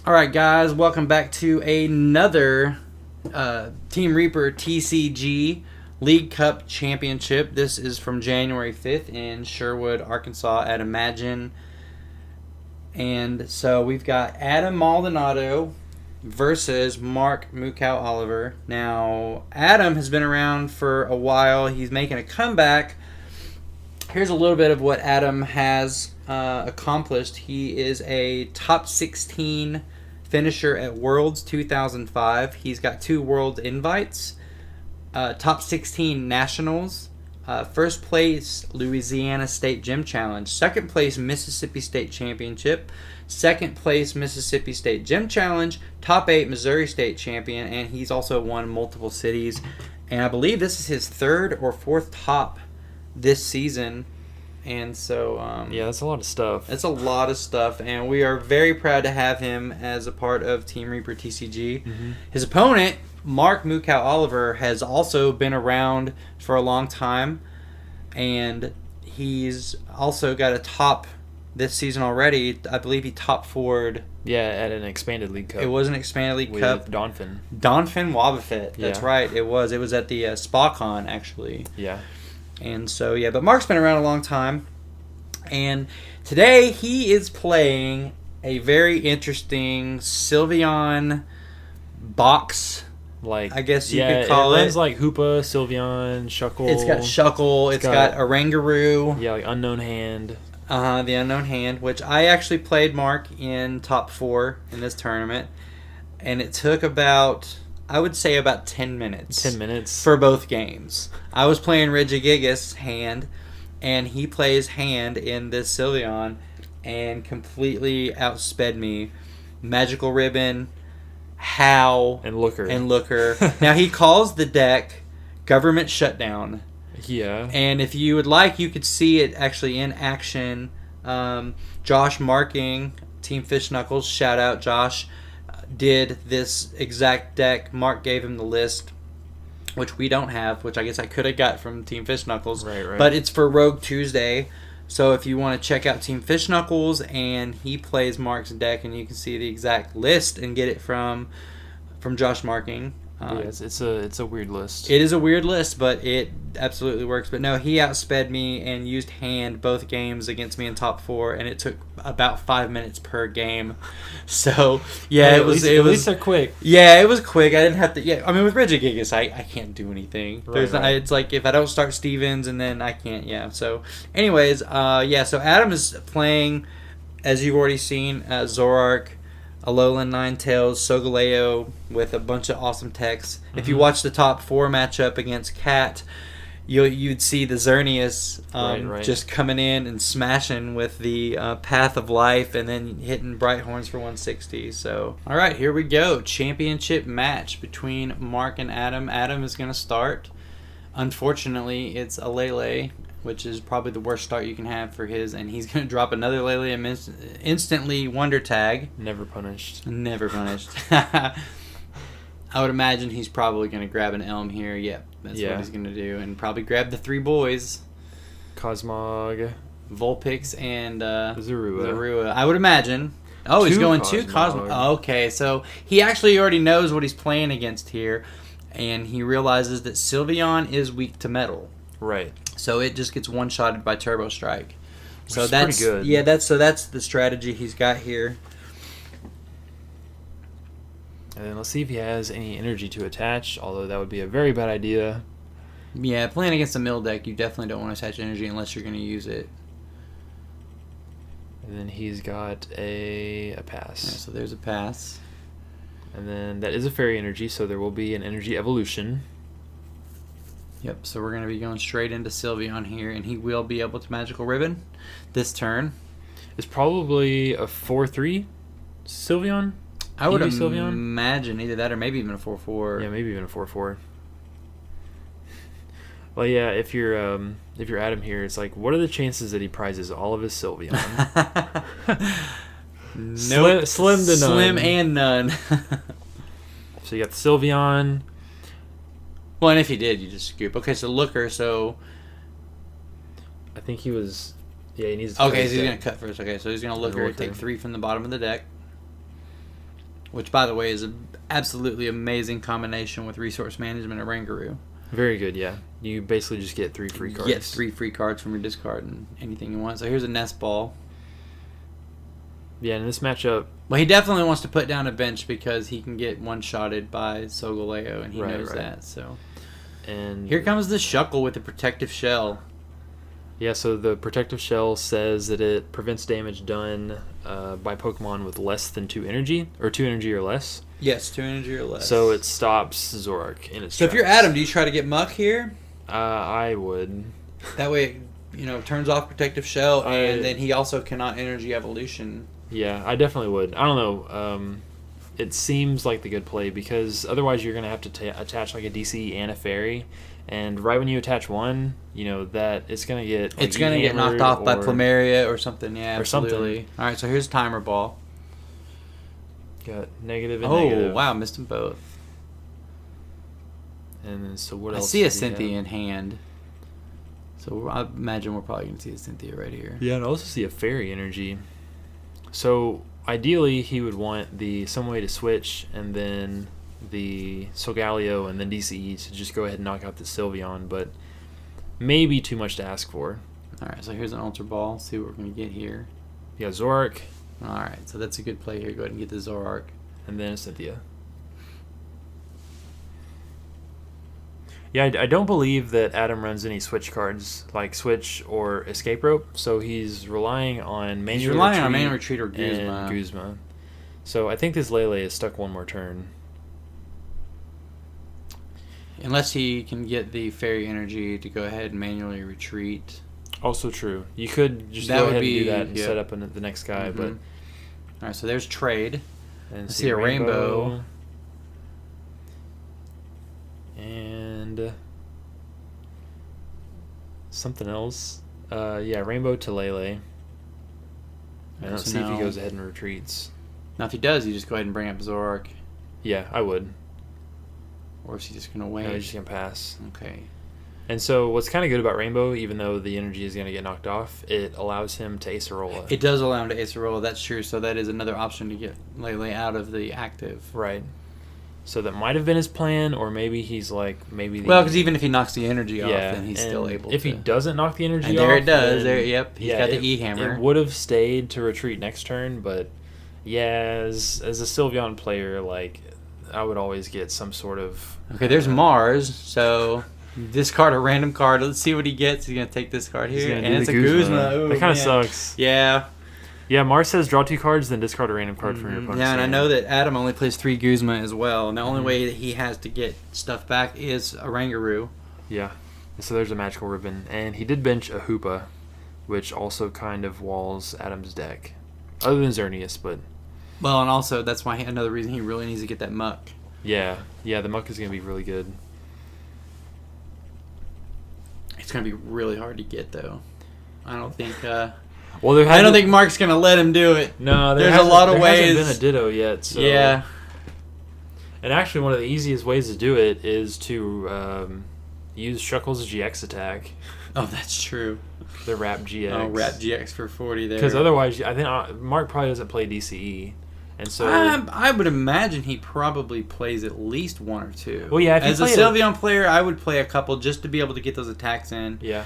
All right, guys, welcome back to another Team Reaper TCG League Cup Championship. This is from January 5th in Sherwood, Arkansas at Imagine. And so we've got Adam Maldonado versus Mark Mukow Oliver. Now, Adam has been around for a while. He's making a comeback. Here's a little bit of what Adam has accomplished. He is a top 16 finisher at Worlds 2005. He's got 2 World invites, top 16 nationals, first place Louisiana State Gym Challenge, second place Mississippi State Championship, second place Mississippi State Gym Challenge, top 8 Missouri State Champion, and he's also won multiple cities. And I believe this is his 3rd or 4th top this season. And so yeah, that's a lot of stuff. That's a lot of stuff, and we are very proud to have him as a part of Team Reaper TCG. Mm-hmm. His opponent, Mark Mukow Oliver, has also been around for a long time, and he's also got a top this season already. I believe he top 4'd. Yeah, at an expanded League Cup. It was an expanded League with Cup. Donphin. Donphin Wobbuffet. That's Yeah. right. It was. It was at the SpaCon, actually. Yeah. And so, yeah, but Mark's been around a long time. And today he is playing a very interesting sylveon box, Like, I guess you could call it. it. Runs like Hoopa, Sylveon, Shuckle. It's got Shuckle, it's got Orangaroo. Yeah, like Unknown Hand. The Unknown Hand, which I actually played Mark in top 4 in this tournament. And it took about, I would say about 10 minutes. 10 minutes. For both games. I was playing Regigigas hand, and he plays hand in this Sylveon, and completely outsped me. Magical Ribbon, How, And Looker. Now he calls the deck Government Shutdown. Yeah. And if you would like, you could see it actually in action. Josh Marking, Team Fish Knuckles, shout out Josh, did this exact deck. Mark gave him the list, which we don't have, which I guess I could have got from Team Fish Knuckles. Right. But it's for Rogue Tuesday. So if you want to check out Team Fish Knuckles, and he plays Mark's deck, and you can see the exact list and get it from Josh Marking. It's a weird list. It is a weird list, but it absolutely works. But no, he outsped me and used hand both games against me in top 4, and it took about 5 minutes per game. So yeah, Hey, it was. At least they're quick. Yeah, it was quick. I didn't have to. Yeah, I mean with Regigigas, I can't do anything. Right. It's like if I don't start Stevens, and then I can't. Yeah. So, anyways, So Adam is playing, as you've already seen, Zoroark, Alolan Ninetales, Solgaleo with a bunch of awesome techs. Mm-hmm. If you watch the top 4 matchup against Cat, you'd see the Xerneas Right. just coming in and smashing with the Path of Life, and then hitting Bright Horns for 160. So, all right, here we go. Championship match between Mark and Adam. Adam is going to start. Unfortunately, it's a Lele, which is probably the worst start you can have for his, and he's going to drop another Lele and instantly Wonder Tag. Never punished. Never punished. I would imagine he's probably going to grab an Elm here. Yep, that's what he's going to do, and probably grab the 3 boys. Cosmog. Vulpix and Zorua. I would imagine. Oh, he's going 2 Cosmog. Oh, okay, so he actually already knows what he's playing against here, and he realizes that Sylveon is weak to Metal. Right. So it just gets one-shotted by Turbo Strike. So Which is that's pretty good. Yeah, that's the strategy he's got here. And then let's see if he has any energy to attach, although that would be a very bad idea. Yeah, playing against a mill deck, you definitely don't want to attach energy unless you're going to use it. And then he's got a pass. Yeah, so there's a pass. And then that is a fairy energy, so there will be an energy evolution. Yep, so we're going to be going straight into Sylveon here, and he will be able to Magical Ribbon this turn. It's probably a 4-3 Sylveon. I would Sylveon? imagine either that or maybe even a 4-4. Yeah, maybe even a 4-4. Well, yeah, if you're Adam here, it's like, what are the chances that he prizes all of his Sylveon? Nope. Slim to none. Slim and none. So you got the Sylveon. Well, and if he did, you just scoop. Okay, so Looker, so... I think he was... Yeah, he needs to Okay, cut so he's his going to cut first. Okay, so he's going to Looker, take 3 from the bottom of the deck. which, by the way, is an absolutely amazing combination with Resource Management and Rangaroo. Very good, yeah. You basically just get 3 free cards. You get 3 free cards from your discard and anything you want. So here's a Nest Ball. Yeah, in this matchup... Well, he definitely wants to put down a bench because he can get one-shotted by Solgaleo, and he knows that. So, and here comes the Shuckle with the Protective Shell. Yeah, so the Protective Shell says that it prevents damage done by Pokemon with less than 2 energy, or 2 energy or less. Yes, 2 energy or less. So it stops Zoroark in its So if you're Adam, do you try to get Muck here? I would. That way, turns off Protective Shell, and then he also cannot Energy Evolution. Yeah, I definitely would. I don't know. It seems like the good play because otherwise you're going to have to attach like a DC and a Fairy. And right when you attach one, that it's going to get... It's going to get knocked off by Plumeria or something, yeah, absolutely. Or something. All right, so here's Timer Ball. Got negative and negative. Oh, wow, missed them both. And then, so what else? I see a Cynthia in hand. So I imagine we're probably going to see a Cynthia right here. Yeah, and I also see a Fairy energy. So ideally, he would want some way to switch, and then the Solgaleo and then DCE to just go ahead and knock out the Sylveon, but maybe too much to ask for. All right, so here's an Ultra Ball. See what we're going to get here. Yeah, Zoroark. All right, so that's a good play here. Go ahead and get the Zoroark. And then Cynthia. Yeah, I don't believe that Adam runs any switch cards, like Switch or Escape Rope, so he's relying on Manual Retreat or Guzma. And Guzma. So I think this Lele is stuck one more turn. Unless he can get the Fairy Energy to go ahead and manually retreat. Also true. You could just go ahead and do that and set up the next guy. Mm-hmm. But all right, so there's trade. And I see a rainbow. And something else. Yeah, rainbow to Lele. And let's see if he goes ahead and retreats. Now, if he does, you just go ahead and bring up Zoroark. Yeah, I would. Or is he just going to wait? No, he's just going to pass. Okay. And so what's kind of good about Rainbow, even though the energy is going to get knocked off, it allows him to Acerola. It does allow him to Acerola, that's true. So that is another option to get Lele out of the active. Right. So that might have been his plan, or maybe he's like, well, because even if he knocks the energy off, then he's still able to. If he doesn't knock the energy off. There it does. Yep. He's got the E-Hammer. It would have stayed to retreat next turn, but yeah, as a Sylveon player, like, I would always get some sort of... Okay, there's Mars, so discard a random card. Let's see what he gets. He's going to take this card here, and it's a Guzma. That kind of sucks. Yeah. Yeah, Mars says draw 2 cards, then discard a random card from your opponent's hand. hand. I know that Adam only plays 3 Guzma as well, and the only way that he has to get stuff back is a Rangaroo. Yeah, so there's a Magical Ribbon, and he did bench a Hoopa, which also kind of walls Adam's deck. Other than Xerneas, but... Well, and also, that's why another reason he really needs to get that Muck. Yeah, the Muck is going to be really good. It's going to be really hard to get, though. I don't think... Well, I don't think Mark's going to let him do it. No, there's a lot of ways. There hasn't been a Ditto yet, so... Yeah. And actually, one of the easiest ways to do it is to use Shuckle's GX attack. Oh, that's true. The Wrap GX. Oh, Wrap GX for 40 there. Because otherwise, I think Mark probably doesn't play DCE. And so I would imagine he probably plays at least 1 or 2. Well, yeah. As a Sylveon player, I would play a couple just to be able to get those attacks in. Yeah.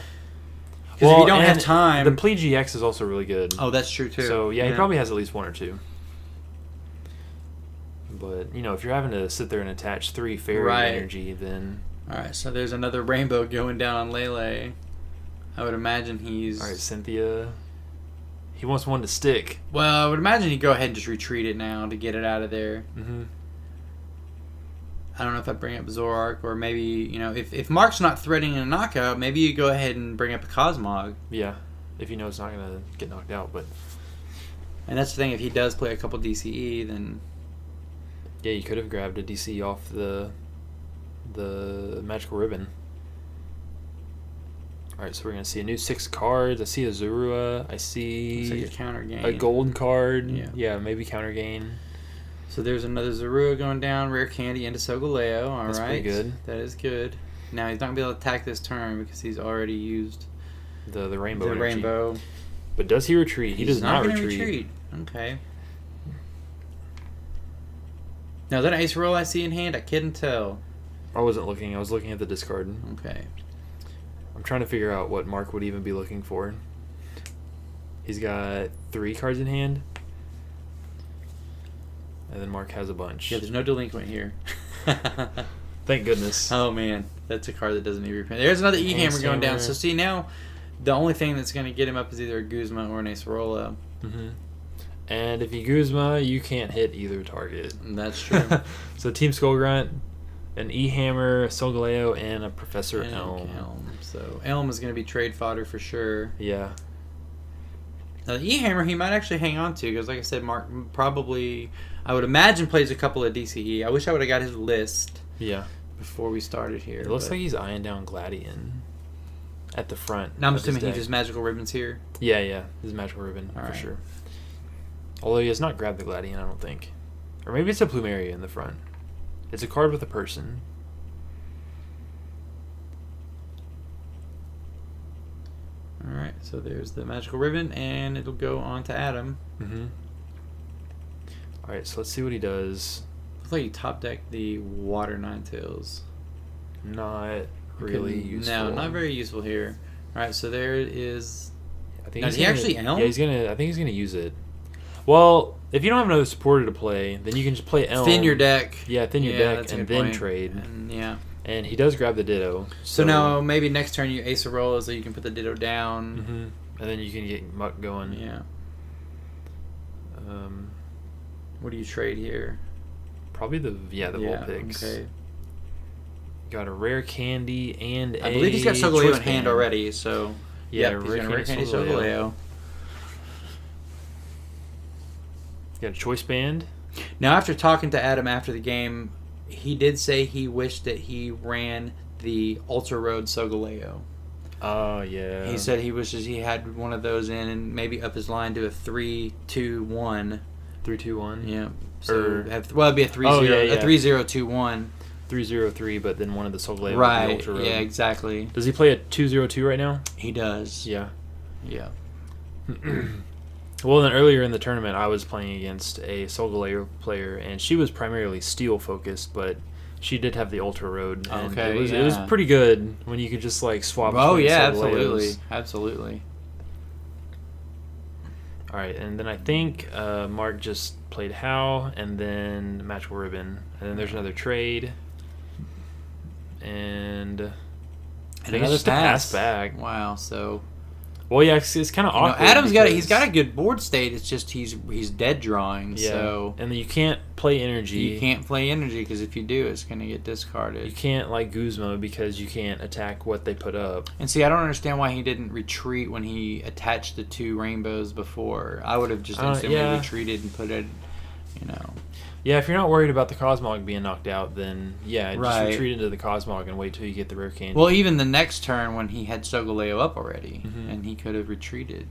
Because if you don't have time... The Plea GX is also really good. Oh, that's true, too. So, yeah, he probably has at least 1 or 2. But, if you're having to sit there and attach 3 Fairy energy, then... Alright, so there's another rainbow going down on Lele. I would imagine he's... Alright, Cynthia... He wants one to stick. Well, I would imagine he'd go ahead and just retreat it now to get it out of there. Mm-hmm. I don't know if I'd bring up Zoroark, or maybe, if Mark's not threatening a knockout, maybe you go ahead and bring up a Cosmog. Yeah, if you know it's not going to get knocked out, but... And that's the thing, if he does play a couple DCE, then... Yeah, you could have grabbed a DCE off the Magical Ribbon. Alright, so we're going to see a new 6 cards. I see a Zorua. I see looks like a counter gain. A golden card. Yeah, maybe counter gain. So there's another Zorua going down. Rare Candy into Solgaleo. Alright. That's pretty good. That is good. Now, he's not going to be able to attack this turn because he's already used the rainbow the energy. rainbow. But does he retreat? He does not retreat. Okay. Now, is that an ace roll I see in hand? I couldn't tell. I wasn't looking. I was looking at the discard. Okay. I'm trying to figure out what Mark would even be looking for. He's got 3 cards in hand. And then Mark has a bunch. Yeah, there's no delinquent here. Thank goodness. Oh, man. That's a card that doesn't need reprint. There's another E-Hammer going down. So, see, now the only thing that's going to get him up is either a Guzma or an Acerola. Mm-hmm. And if you Guzma, you can't hit either target. That's true. So, Team Skullgrunt, an E-Hammer, Solgaleo, and a Professor Elm. So, Elm is going to be trade fodder for sure. Yeah. Now, the E-Hammer, he might actually hang on to because, like I said, Mark probably, I would imagine, plays a couple of DCE. I wish I would have got his list. Yeah. Before we started here. It looks like he's eyeing down Gladian at the front. Now I'm assuming he just magical ribbons here. Yeah. His magical ribbon for sure. Although he has not grabbed the Gladian, I don't think. Or maybe it's a Plumeria in the front. It's a card with a person. Alright, so there's the magical ribbon, and it'll go on to Adam. Mm-hmm. Alright, so let's see what he does. Looks like he top decked the Water Ninetales. Not really useful. No, not very useful here. Alright, so there it is. I think now, is he actually Elm? Yeah, I think he's gonna use it. Well, if you don't have another supporter to play, then you can just play Elm. Thin your deck. Yeah, thin your deck, and then trade. And he does grab the Ditto. So now maybe next turn you Acerola so you can put the Ditto down. Mm-hmm. And then you can get Muck going. Yeah. What do you trade here? Probably the Vulpix. Okay. Got a rare candy and I believe he's got Solgaleo in hand already, so yeah, he's got a rare candy Solgaleo. Got a choice band. Now, after talking to Adam after the game, he did say he wished that he ran the Ultra Road Solgaleo. Oh, yeah. He said he wishes he had one of those in and maybe up his line to a 3-2-1. 3-2-1? Yeah. So it'd be a 3-0, a 3-0-2-1. 3-0-3, but then one of the Solgaleo. Right. The Ultra Road. Yeah, exactly. Does he play a 2-0-2 right now? He does. Yeah. Yeah. Well, then earlier in the tournament, I was playing against a Solgaleo player, and she was primarily steel focused, but she did have the Ultra Road. And it was pretty good when you could just like swap. Oh yeah, absolutely. All right, and then I think Mark just played How, and then Magical Ribbon, and then there's another trade, and I think it's just a pass back. Wow, so. Well, yeah, it's kind of awkward. Adam's he's got a good board state. It's just he's dead drawing. Yeah. So and then you can't play energy. You can't play energy because if you do, it's going to get discarded. You can't like Guzma because you can't attack what they put up. And see, I don't understand why he didn't retreat when he attached the 2 rainbows before. I would have just instantly retreated and put it, Yeah, if you're not worried about the Cosmog being knocked out, then just retreat into the Cosmog and wait till you get the rare candy. Well, even the next turn when he had Solgaleo up already, and he could have retreated.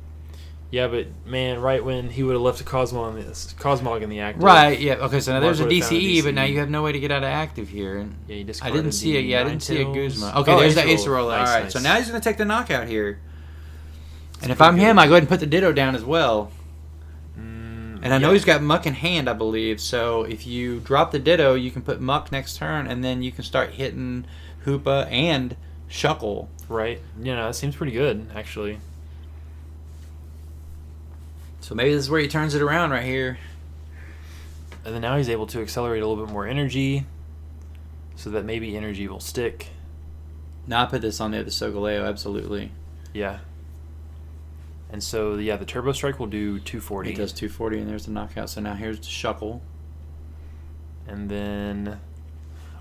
Yeah, but man, right when he would have left the Cosmog in the active. Right. Yeah. Okay. So now there's a DCE, but now you have no way to get out of active here. Yeah, you I didn't see it. Yeah, I didn't see a Guzma. Okay, there's the Acerola. Nice, all right. So now he's gonna take the knockout here. And if I'm him, I go ahead and put the Ditto down as well. And I know he's got Muck in hand, I believe. So if you drop the Ditto, you can put Muck next turn, and then you can start hitting Hoopa and Shuckle. Right. That seems pretty good, actually. So maybe this is where he turns it around right here. And then now he's able to accelerate a little bit more energy, so that maybe energy will stick. Now I put this on there, the Solgaleo, absolutely. Yeah. And so, the Turbo Strike will do 240. It does 240, and there's the knockout. So now here's the Shuckle. And then,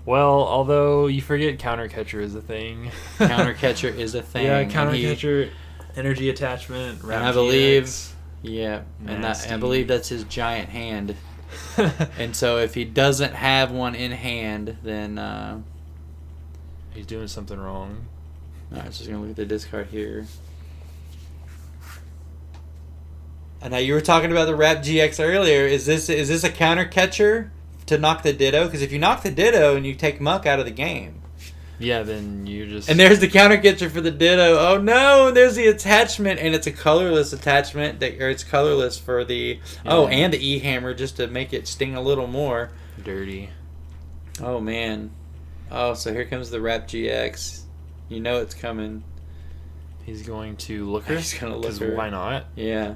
although you forget Counter Catcher is a thing. Counter Catcher is a thing. Yeah, Counter Catcher, energy attachment, and I believe, and I believe that's his giant hand. And so if he doesn't have one in hand, then he's doing something wrong. All right, so we're gonna look at the discard here. And now you were talking about the Wrap GX earlier. Is this a counter catcher to knock the Ditto? Because if you knock the Ditto and you take Muck out of the game, then you just. And there's the counter catcher for the Ditto. Oh no! There's the attachment, and it's a colorless attachment, or it's colorless for the and the E Hammer just to make it sting a little more. Dirty. Oh, man. Oh, so here comes the Rap GX. You know it's coming. He's going to Looker. He's going to Looker. Why not? Yeah.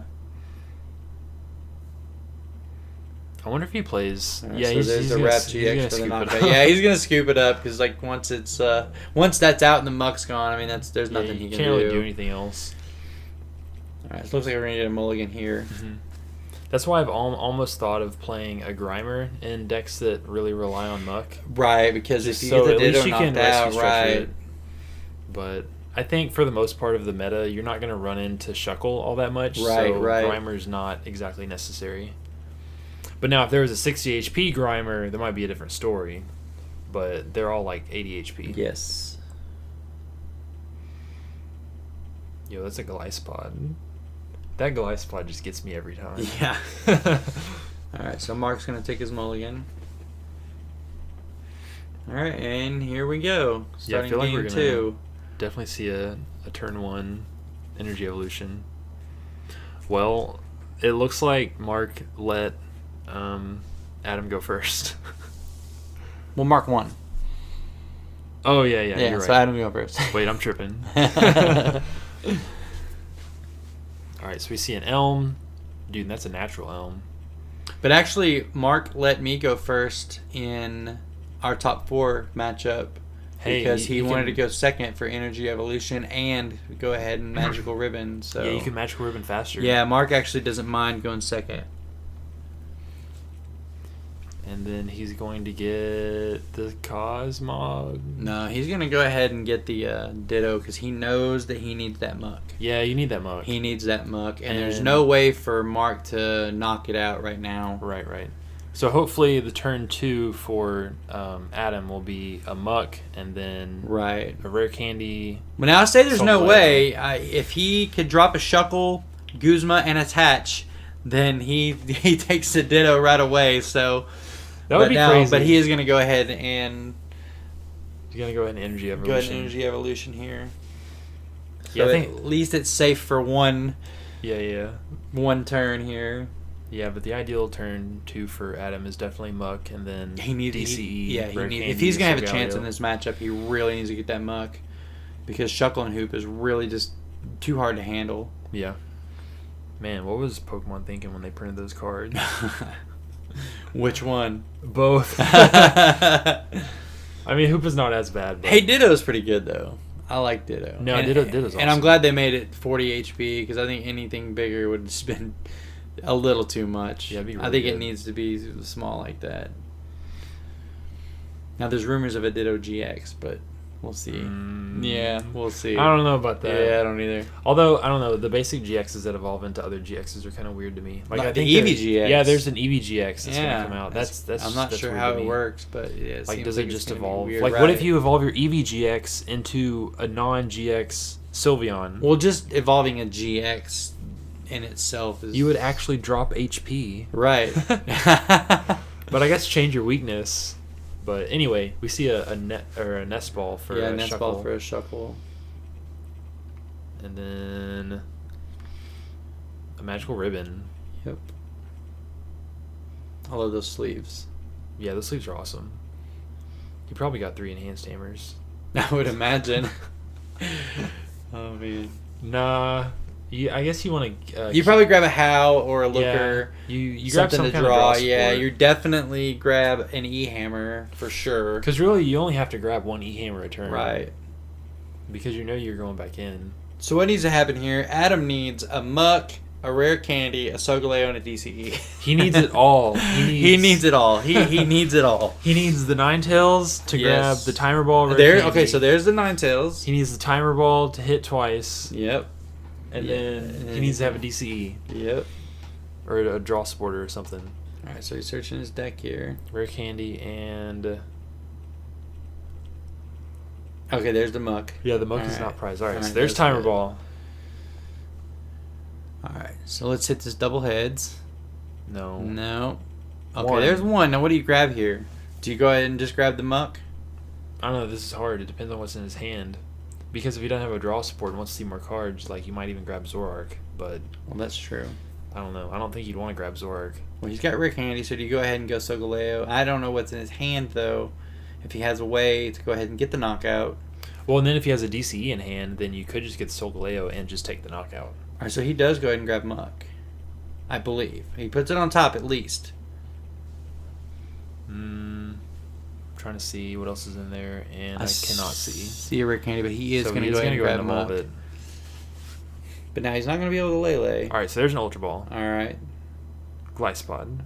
I wonder if he plays. Right, Yeah, so he's there's the gonna, Rap he's GX gonna for the scoop it knockout. up. Yeah, he's gonna scoop it up because like once that's out and the muck's gone, I mean there's nothing he can can't really do anything else. All right, so it looks like we're gonna get a mulligan here. Mm-hmm. That's why I've almost thought of playing a Grimer in decks that really rely on muck. Right, because if you So get at the least Ditto you can knocked out, rescue structure right? it. But I think for the most part of the meta, you're not going to run into Shuckle all that much. Right, so right. Grimer's not exactly necessary. But now if there was a 60 HP Grimer, there might be a different story. But they're all like 80 HP. Yes. Yo, that's a Glyspod. That Glyspod just gets me every time. Yeah. All right, so Mark's gonna take his mulligan. All right, and here we go. Yeah, I Starting feel like game we're gonna 2. definitely see a turn 1 energy evolution. Well, it looks like Mark let Adam go first. Well, Mark won. Oh yeah, Yeah, you're so right. Adam go first. Wait, I'm tripping. All right, so we see an elm. Dude, that's a natural elm. But actually, Mark let me go first in our top 4 matchup because he wanted to go second for energy evolution and go ahead and magical ribbon. So yeah, you can magical ribbon faster. Yeah, Mark actually doesn't mind going second. And then he's going to get the Cosmog. No, he's going to go ahead and get the Ditto because he knows that he needs that muck. Yeah, you need that muck. He needs that muck, and there's no way for Mark to knock it out right now. Right. So hopefully the turn 2 for Adam will be a muck and then Right. a rare candy. But now I say there's no Solgaleo. way. If he could drop a Shuckle, Guzma, and attach, then he takes the Ditto right away. So That would be crazy. But he is going to go ahead and He's going to go ahead and energy evolution. go ahead and energy evolution here. So Yeah, I think at least it's safe for one Yeah. turn here. Yeah, but the ideal turn 2 for Adam is definitely muck and then He needs DCE. Rare if candy, he's gonna have a chance Solgaleo. in this matchup, he really needs to get that muck because Shuckle and Hoop is really just too hard to handle. Yeah. Man, what was Pokemon thinking when they printed those cards? Which one? Both. Hey, I mean, Hoop is not as bad. But Ditto's pretty good though. I like Ditto. No, and, Ditto's awesome. And I'm glad they made it 40 HP because I think anything bigger would have just been a little too much. Yeah, it'd be really I think good. it needs to be small like that. Now there's rumors of a Ditto GX, but we'll see. Yeah, we'll see. I don't know about that. Yeah, I don't either. Although, I don't know, the basic GXs that evolve into other GXs are kind of weird to me. Like, Like I the think EVGX. Yeah, there's an EVGX that's Yeah, going to come out. That's I'm not that's sure weird how to it me. works, but yeah, it Like, seems does like it it's just gonna be evolve? weird, Like, what if right? you evolve your EVGX into a non-GX Sylveon? Well, just evolving a GX in itself is... You would actually drop HP. Right. But I guess change your weakness. But anyway, we see a nest ball for yeah, a nest Shuckle. ball for a Shuckle. And then a magical ribbon. Yep. I love those sleeves. Yeah, those sleeves are awesome. You probably got 3 enhanced hammers. I would imagine. Oh, man. Nah. I guess you want to... You probably grab a How or a Looker. Yeah, you grab something some to kind draw. of draw Yeah, support. you definitely grab an E-Hammer for sure. Because really, you only have to grab 1 E-Hammer a turn. Right. Because you know you're going back in. So what needs to happen here? Adam needs a Muck, a Rare Candy, a Solgaleo, and a DCE. He needs it all. He needs it all. He needs it all. He needs the Ninetales to Yes. grab the Timer Ball. Rare There. candy. Okay, so there's the Ninetales. He needs the Timer Ball to hit twice. Yep. And Yeah. then he needs to have a DCE. Yep. Or a draw supporter or something. All right, so he's searching his deck here. Rare candy and... Okay, there's the Muck. Yeah, the Muck is Alright. not prized. Alright, so Alright, there's that's Timer good. Ball. All right, so let's hit this double heads. No. No. Okay, One. there's one. Now what do you grab here? Do you go ahead and just grab the Muck? I don't know, this is hard. It depends on what's in his hand. Because if he doesn't have a draw support and wants to see more cards, like, you might even grab Zoroark. But Well, that's true. I don't know. I don't think you'd want to grab Zoroark. Well, he's got Rare Candy, so do you go ahead and go Solgaleo? I don't know what's in his hand, though. If he has a way to go ahead and get the knockout. Well, and then if he has a DCE in hand, then you could just get Solgaleo and just take the knockout. All right, so he does go ahead and grab Muck, I believe. He puts it on top at least. Trying to see what else is in there, and I cannot see a Rare Candy, but he is so going to go ahead and grab Muck. It. But now he's not going to be able to Lele. All right, so there's an Ultra Ball. All right. Glyspod.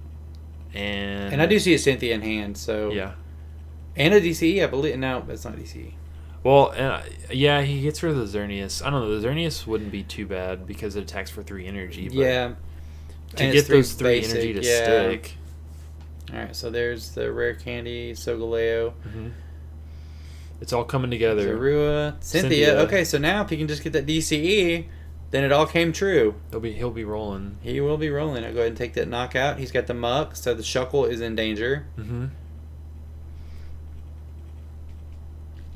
And I do see a Cynthia in hand, so... Yeah. And a DCE, I believe. No, that's not DCE. Well, yeah, he gets rid of the Xerneas. I don't know, the Xerneas wouldn't be too bad because it attacks for 3 energy. But yeah. To get those 3 energy to stick... Alright, so there's the Rare Candy, Solgaleo. Mm-hmm. It's all coming together. Zorua, Cynthia. Okay, so now if he can just get that DCE, then it all came true. He'll be rolling. He will be rolling. I'll go ahead and take that knockout. He's got the Muck, so the Shuckle is in danger. Mm-hmm.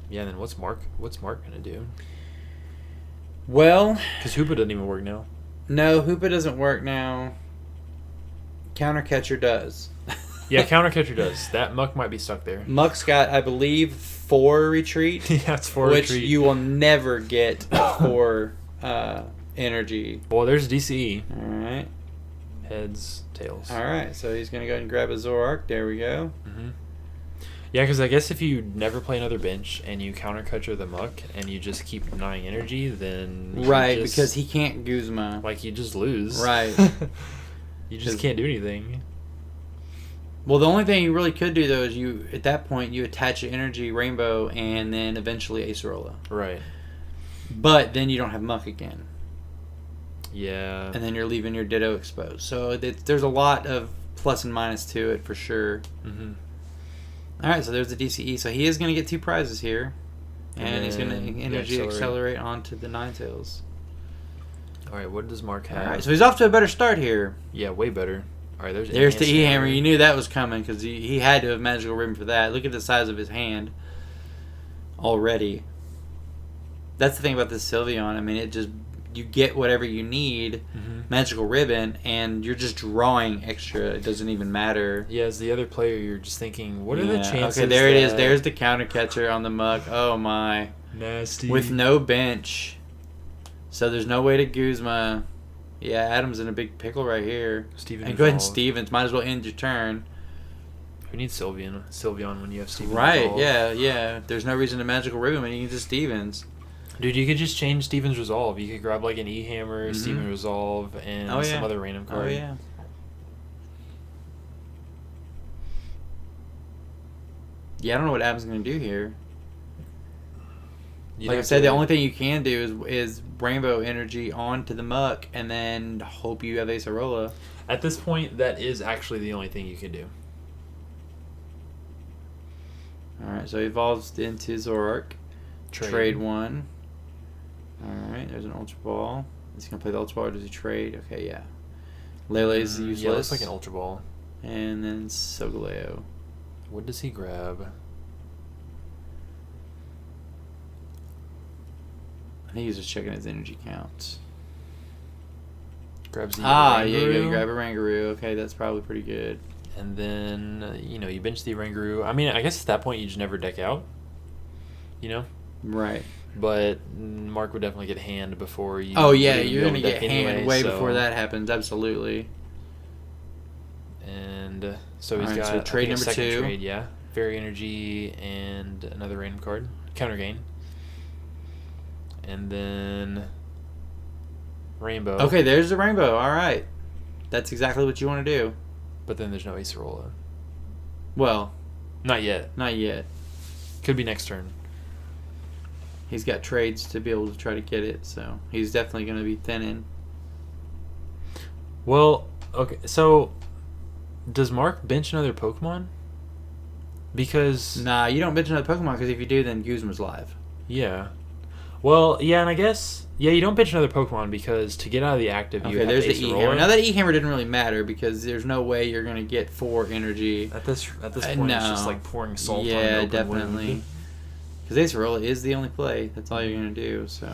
Yeah, then what's Mark gonna do? Well, because Hoopa doesn't even work now. No, Hoopa doesn't work now. Counter Catcher does. Yeah, Counter Catcher does. That Muck might be stuck there. Muck's got, I believe, 4 retreat. Yeah, it's 4 which retreat. You will never get 4 energy. Well, there's DCE. Alright. Heads, tails. Alright, so he's going to go ahead and grab a Zoroark. There we go. Mm-hmm. Yeah, because I guess if you never play another bench and you Counter Catcher the Muck and you just keep denying energy, then... Right, because he can't Guzma. Like, you just lose. Right. You just can't do anything. Well, the only thing you really could do, though, is at that point, you attach an energy Rainbow and then eventually Acerola. Right. But then you don't have Muck again. Yeah. And then you're leaving your Ditto exposed. So there's a lot of plus and minus to it, for sure. Mm-hmm. Alright, so there's the DCE. So he is going to get 2 prizes here. And he's going to energy accelerate onto the Ninetales. Alright, what does Mark have? Alright, so he's off to a better start here. Yeah, way better. Alright, there's the E-Hammer. You knew that was coming because he had to have Magical Ribbon for that. Look at the size of his hand already. That's the thing about this Sylveon. I mean, it just... You get whatever you need, Magical Ribbon, and you're just drawing extra. It doesn't even matter. Yeah, as the other player, you're just thinking, what are the chances? Okay, there it is. There's the Counter Catcher on the Muck. Oh, my. Nasty. With no bench. So there's no way to Guzma. Yeah, Adam's in a big pickle right here. And go ahead and Stevens. Might as well end your turn. Who needs Sylveon when you have Stevens? Right, Resolve? yeah. There's no reason to Magical Ribbon when you can just Stevens. Dude, you could just change Stevens Resolve. You could grab like an E-Hammer, Stevens Resolve, and some other random card. Oh, yeah. Yeah, I don't know what Adam's going to do here. Like I said, the only thing you can do is Rainbow Energy onto the Muck and then hope you have Acerola. At this point, that is actually the only thing you can do. Alright, so he evolves into Zoroark. Trade 1. Alright, there's an Ultra Ball. Is he going to play the Ultra Ball or does he trade? Okay, yeah. Lele's useless. Yeah, looks like an Ultra Ball. And then Solgaleo. What does he grab? I think he's just checking his energy counts. Grabs the yeah, you grab a Rangaroo. Okay, that's probably pretty good. And then, you bench the Rangaroo. I mean, I guess at that point you just never deck out. Right. But Mark would definitely get hand before you... Oh, yeah, you're going to get hand way before that happens, absolutely. And so he's got trade number 2. Trade, yeah. Fairy Energy and another random card. Counter gain. And then Rainbow. Okay, there's the Rainbow. All right. That's exactly what you want to do. But then there's no Acerola. Well. Not yet. Not yet. Could be next turn. He's got trades to be able to try to get it, so he's definitely going to be thinning. Well, okay, so does Mark bench another Pokemon? Because... Nah, you don't bench another Pokemon, because if you do, then Guzma's live. Yeah. Well, yeah, and I guess... Yeah, you don't bench another Pokemon, because to get out of the active, you have there's to the E-Hammer. Now, that E-Hammer didn't really matter, because there's no way you're going to get 4 energy. At this point, it's just like pouring salt on an open definitely. wound. Because Acerola is the only play. That's all you're going to do, so...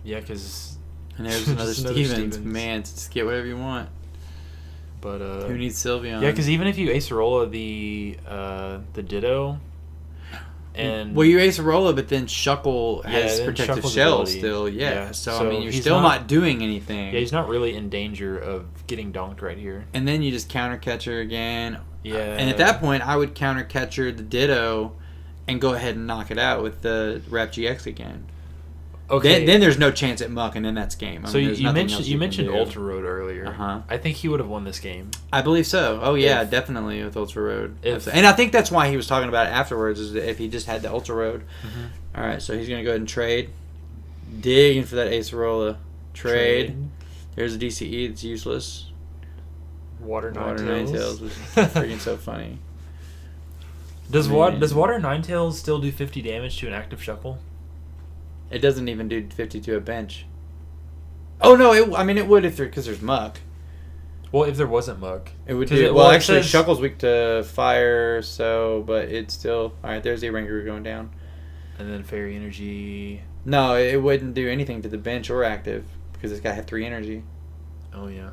Yeah, because... And there's another Just another Stevens. Stevens. Man, just get whatever you want. But Who needs Sylveon? yeah, because even if you Acerola the Ditto, and well, you Acerola, but then Shuckle has then protective Shuckle's shell ability. still. Yeah. Yeah, So I so mean, you're he's still not- not doing anything. yeah, he's not really in danger of getting donked right here. And then you just counter catcher again. Yeah, And at that point, I would counter catcher the Ditto, and go ahead and knock it out with the Rap GX again. okay. Then there's no chance at Muck, and then that's game. I So mean, there's you nothing mentioned else you can mentioned do. Ultra Road earlier. Uh-huh. I think he would have won this game. I believe so. Oh yeah, If- definitely with Ultra Road. if- And I think that's why he was talking about it afterwards. Is if he just had the Ultra Road. Mm-hmm. All right, so he's gonna go ahead and trade. Digging for that Acerola. Trade. There's a DCE that's useless. Water Water Ninetales. Ninetales was freaking so funny. Does Man. Water Ninetales still do 50 damage to an active Shuckle? It doesn't even do 52 a bench. Oh no! It would if because there's Muck. Well, if there wasn't Muck, It would 'Cause do. it- well, well, it actually, says- Shuckle's weak to fire, so but it's still all right. There's the Rangaroo going down. and then Fairy Energy. No, it wouldn't do anything to the bench or active because it's got to have 3 energy. Oh yeah,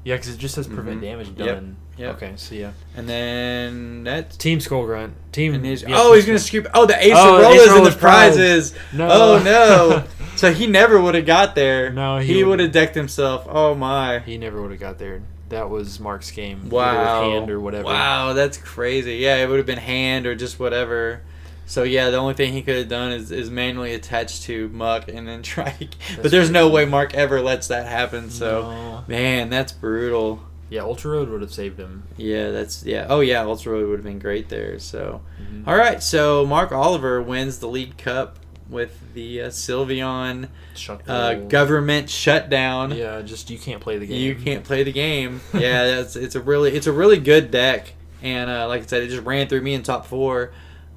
yeah, because it just says prevent Mhm. damage Yep. done. Yep. Okay, so yeah. And then that's Team Skull Grunt. Team. and his, yeah, oh, Team he's gonna Skull- scoop. Oh, the Ace Oh, of the Rollers Ace and the Rollers prize. prizes. No. Oh no! So he never would have got there. No, he he would wouldn't. have decked himself. Oh my! He never would have got there. That was Mark's game. either Wow. with hand or whatever. Wow, that's crazy. Yeah, it would have been hand or just whatever. So yeah, the only thing he could have done is manually attach to Muck and then try. But there's no way Mark ever lets that happen. So No. man, that's brutal. Yeah, Ultra Road would have saved him. Yeah, that's yeah. Oh yeah, Ultra Road would have been great there. So, Mhm. all right. So Mark Oliver wins the League Cup with the Sylveon Shuckle. government shutdown. Yeah, just you can't play the game. You can't play the game. Yeah, it's a really good deck, and like I said, it just ran through me in top 4.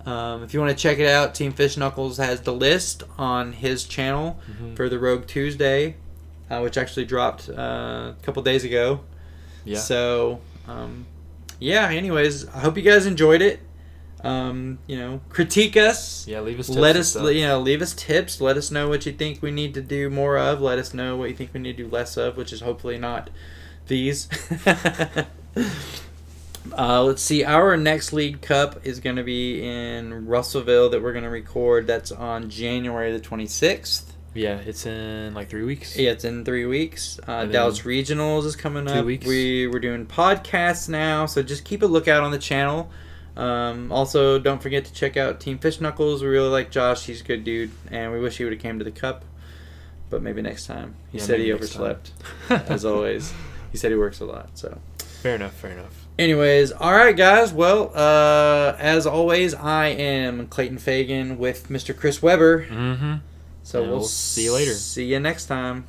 If you want to check it out, Team Fish Knuckles has the list on his channel Mhm. for the Rogue Tuesday, which actually dropped a couple days ago. Yeah. So, yeah. Anyways, I hope you guys enjoyed it. Critique us. Yeah, leave us tips. Let and us, stuff. leave us tips. Let us know what you think we need to do more of. Let us know what you think we need to do less of, which is hopefully not these. Let's see. Our next League Cup is going to be in Russellville that we're going to record. That's on January the 26th. Yeah, it's in like 3 weeks. Yeah, it's in 3 weeks. And then Dallas Regionals is coming 2 up. weeks. We're doing podcasts now, so just keep a lookout on the channel. Also, don't forget to check out Team Fish Knuckles. We really like Josh. He's a good dude, and we wish he would have came to the Cup, but maybe next time. He Yeah, said he maybe next time. overslept, as always. He said he works a lot, so. Fair enough. Fair enough. Anyways, all right, guys. Well, as always, I am Clayton Fagan with Mr. Chris Weber. Mm-hmm. So And we'll we'll see you later. See you next time.